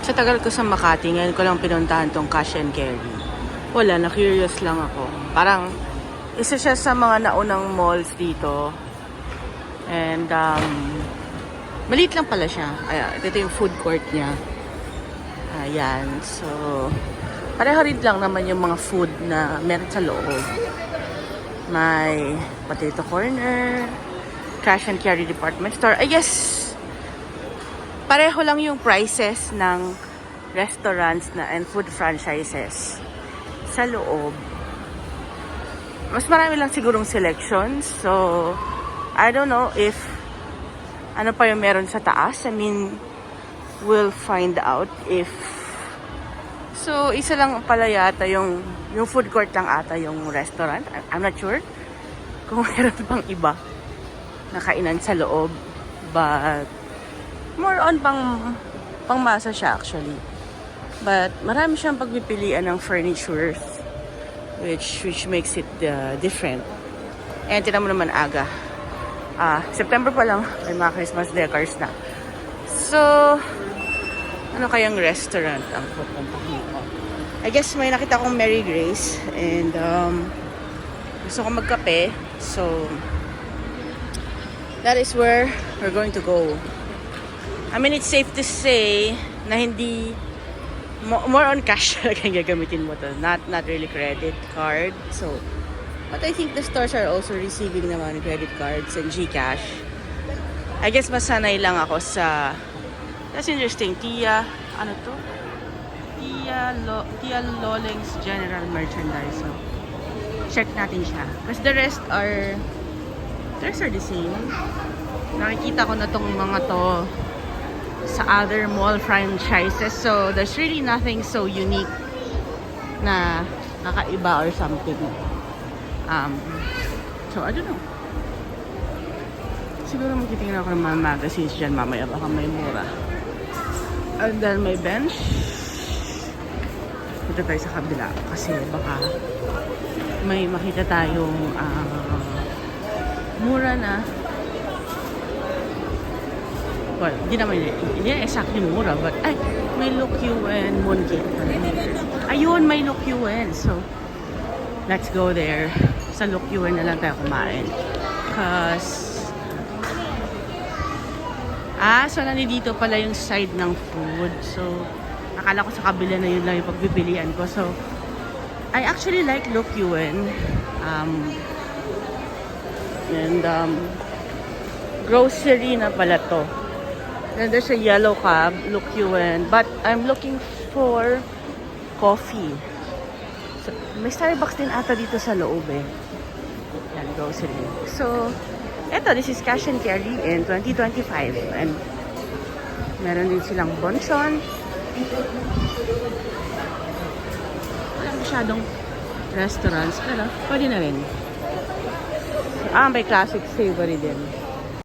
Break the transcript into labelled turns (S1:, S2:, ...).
S1: Sa tagal ko sa Makati, ngayon ko lang pinuntahan tong Cash and Carry. Wala, na-curious lang ako. Parang, isa siya sa mga naunang malls dito. And, maliit lang pala siya. Ayan, ito yung food court niya. Ayan, so, pareho rin lang naman yung mga food na meron sa loob. May potato corner, Cash and Carry department store. I guess, pareho lang yung prices ng restaurants na and food franchises sa loob. Mas marami lang sigurong selections. So, I don't know if ano pa yung meron sa taas. I mean, we'll find out if... So, isa lang pala yata yung food court lang ata yung restaurant. I'm not sure kung meron pang iba na kainan sa loob. But, more on pangmasa siya actually. But marami siyang pagpipilian ng furnitures which makes it different. And tinan mo naman aga. September pa lang may mga Christmas decors na. So, ano kayang restaurant ang pupuntahin ko? I guess may nakita akong Mary Grace and gusto ko magkape. So, that is where we're going to go. I mean, it's safe to say na hindi more on cash talaga gagamitin mo to. Not really credit card. So, but I think the stores are also receiving naman credit cards and GCash. I guess masanay lang ako sa... That's interesting. Ano to? Tia Loleng's General Merchandise. So, check natin siya. Because the rest are the same. Nakikita ko na tong mga to sa other mall franchises. So, there's really nothing so unique na nakaiba or something. So, I don't know. Siguro magtitingnan ako ng mga magazines dyan mamaya. Baka may mura. And then may bench. Dito tayo sa kabila. Kasi baka may makita tayong mura na. Well, hindi exactly mura, but may Look Yuen Mooncake. Ayun, may Look Yuen. So, let's go there. Sa Look Yuen na lang tayo kumain. Because, so nandito pala yung side ng food. So, nakala ko sa kabila na yun lang yung pagpipilian ko. So, I actually like Look Yuen. Grocery na pala to. And there's a yellow cab, Look Yuen. But I'm looking for coffee. So, may Starbucks din ata dito sa loob eh. Yan, grocery. So, this is Cash and Carry in 2025. And meron din silang bonchon. Wala masyadong restaurants, pero pwede na rin. May classic savory din.